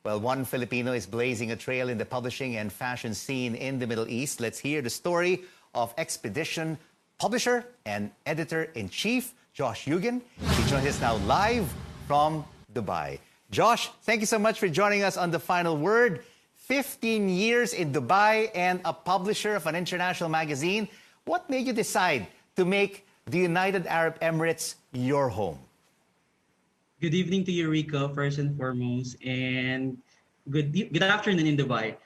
Well, one Filipino is blazing a trail in the publishing and fashion scene in the Middle East. Let's hear the story of Xpedition publisher and editor-in-chief, Josh Yugen. He joins us now live from Dubai. Josh, thank you so much for joining us on The Final Word. 15 years in Dubai and a publisher of an international magazine. What made you decide to make the United Arab Emirates your home? Good evening to you, Rico, first and foremost, and good afternoon in Dubai.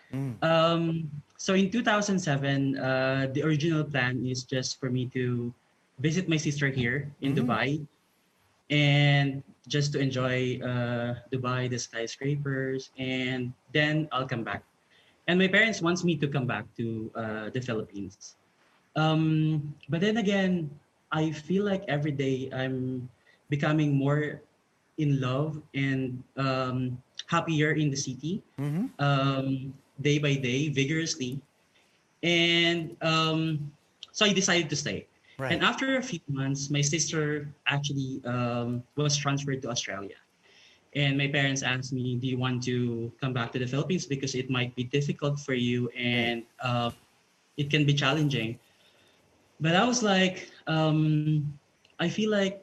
So in 2007, the original plan is just for me to visit my sister here in Dubai and just to enjoy Dubai, the skyscrapers, and then I'll come back. And my parents wants me to come back to the Philippines. But then again, I feel like every day I'm becoming more in love and happier in the city, day by day, vigorously. And so I decided to stay. Right. And after a few months, my sister actually was transferred to Australia. And my parents asked me, do you want to come back to the Philippines? Because it might be difficult for you and it can be challenging. But I was like, I feel like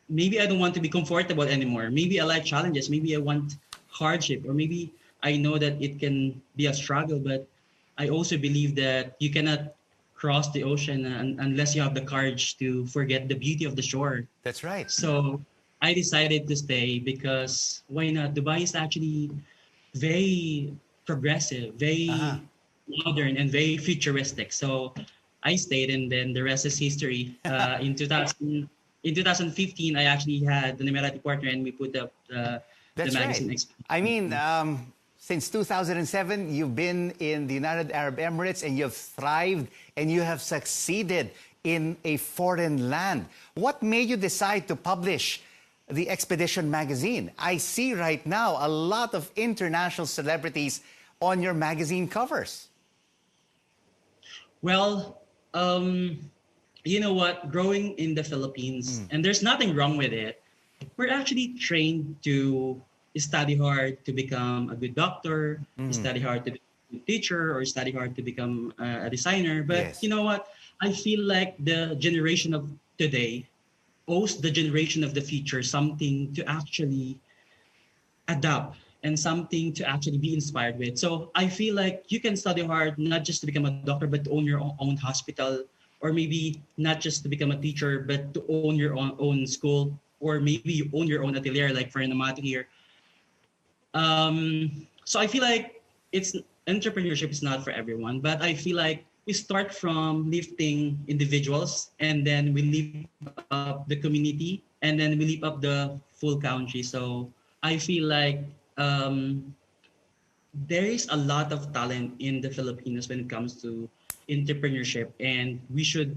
maybe I don't want to be comfortable anymore. Maybe I like challenges. Maybe I want hardship. Or maybe I know that it can be a struggle, but I also believe that you cannot cross the ocean unless you have the courage to forget the beauty of the shore. That's right. So I decided to stay because why not? Dubai is actually very progressive, very modern, and very futuristic. So I stayed, and then the rest is history. In 2015, I actually had an Emirati partner, and we put up the magazine. Right. I mean, since 2007, you've been in the United Arab Emirates, and you've thrived, and you have succeeded in a foreign land. What made you decide to publish the Xpedition magazine? I see right now a lot of international celebrities on your magazine covers. Well, you know what? Growing in the Philippines, and there's nothing wrong with it, we're actually trained to study hard to become a good doctor, study hard to be a teacher, or study hard to become a designer. But you know what? I feel like the generation of today owes the generation of the future something to actually adapt and something to actually be inspired with. So I feel like you can study hard, not just to become a doctor, but to own your own hospital, or maybe not just to become a teacher, but to own your own school, or maybe you own your own atelier, like for Amato here. So I feel like entrepreneurship is not for everyone, but I feel like we start from lifting individuals, and then we lift up the community, and then we lift up the full country. So I feel like there is a lot of talent in the Filipinos when it comes to entrepreneurship, and we should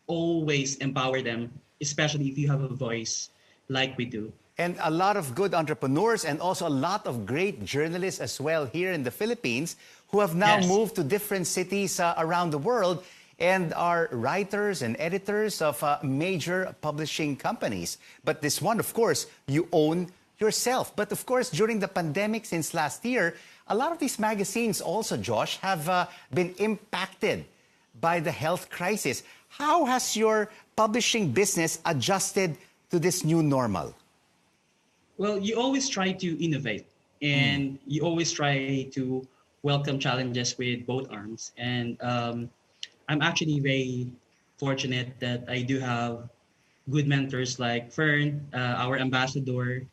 always empower them, especially if you have a voice like we do. And a lot of good entrepreneurs and also a lot of great journalists as well here in the Philippines who have now moved to different cities around the world and are writers and editors of major publishing companies. But this one, of course, you own yourself. But of course, during the pandemic since last year, a lot of these magazines also, Josh, have been impacted by the health crisis. How has your publishing business adjusted to this new normal? Well, you always try to innovate, and you always try to welcome challenges with both arms. And I'm actually very fortunate that I do have good mentors like Fern, our ambassador,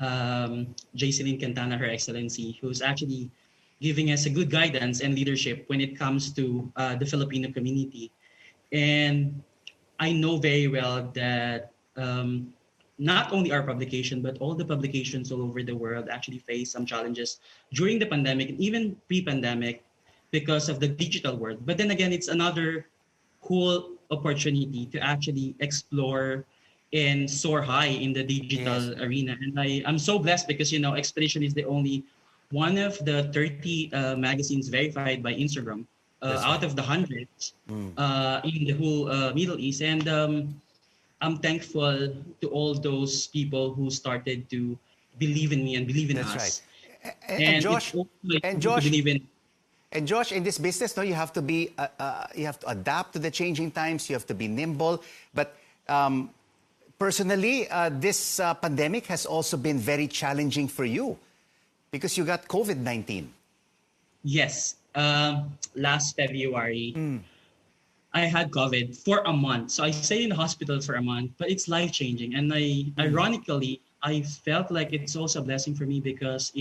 Jayceline Cantana, Her Excellency, who's actually giving us a good guidance and leadership when it comes to the Filipino community. And I know very well that not only our publication, but all the publications all over the world actually face some challenges during the pandemic and even pre-pandemic because of the digital world. But then again, it's another cool opportunity to actually explore and soar high in the digital arena. And I'm so blessed because, you know, Xpedition is the only one of the 30 magazines verified by Instagram out of the hundreds in the whole Middle East. And I'm thankful to all those people who started to believe in me and believe in us. Right. And And it's Josh, also like and you to Josh, believe in. and Josh, in this business, no, you have to be, you have to adapt to the changing times. You have to be nimble. But personally, this pandemic has also been very challenging for you because you got COVID-19. Yes, last February, I had COVID for a month. So I stayed in the hospital for a month, but it's life changing. And ironically, I felt like it's also a blessing for me because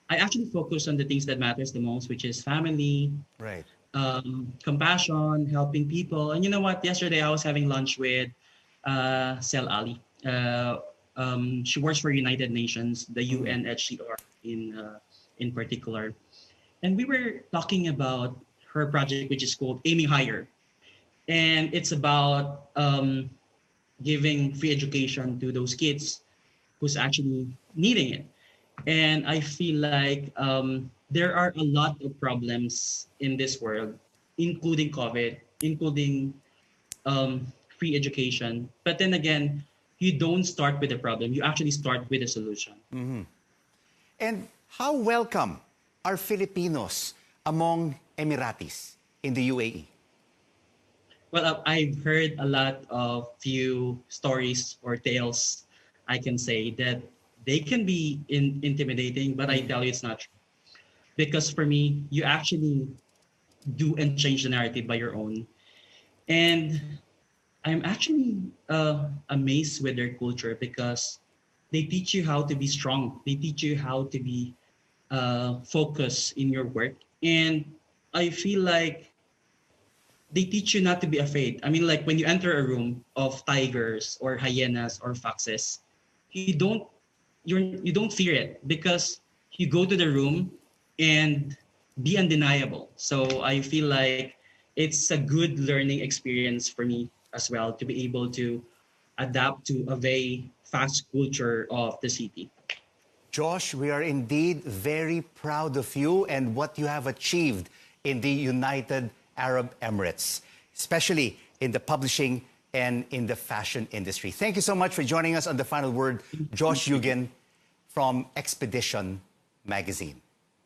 I actually focus on the things that matters the most, which is family, Right. compassion, helping people. And you know what? Yesterday I was having lunch with Sel Ali. She works for United Nations, the UNHCR in particular. And we were talking about her project, which is called Aiming Higher. And it's about giving free education to those kids who's actually needing it. And I feel like there are a lot of problems in this world, including COVID, including free education. But then again, you don't start with the problem. You actually start with a solution. And how welcome are Filipinos among Emiratis in the UAE? Well, I've heard a lot of few stories or tales, I can say, that they can be intimidating, but I tell you it's not true. Because for me, you actually do and change the narrative by your own. And I'm actually amazed with their culture because they teach you how to be strong. They teach you how to be focused in your work. And I feel like they teach you not to be afraid. I mean, like when you enter a room of tigers or hyenas or foxes, you don't you don't fear it because you go to the room and be undeniable. So I feel like it's a good learning experience for me as well to be able to adapt to a very fast culture of the city. Josh, we are indeed very proud of you and what you have achieved in the United Arab Emirates, especially in the publishing and in the fashion industry. Thank you so much for joining us on The Final Word, Josh Yugen from Xpedition magazine.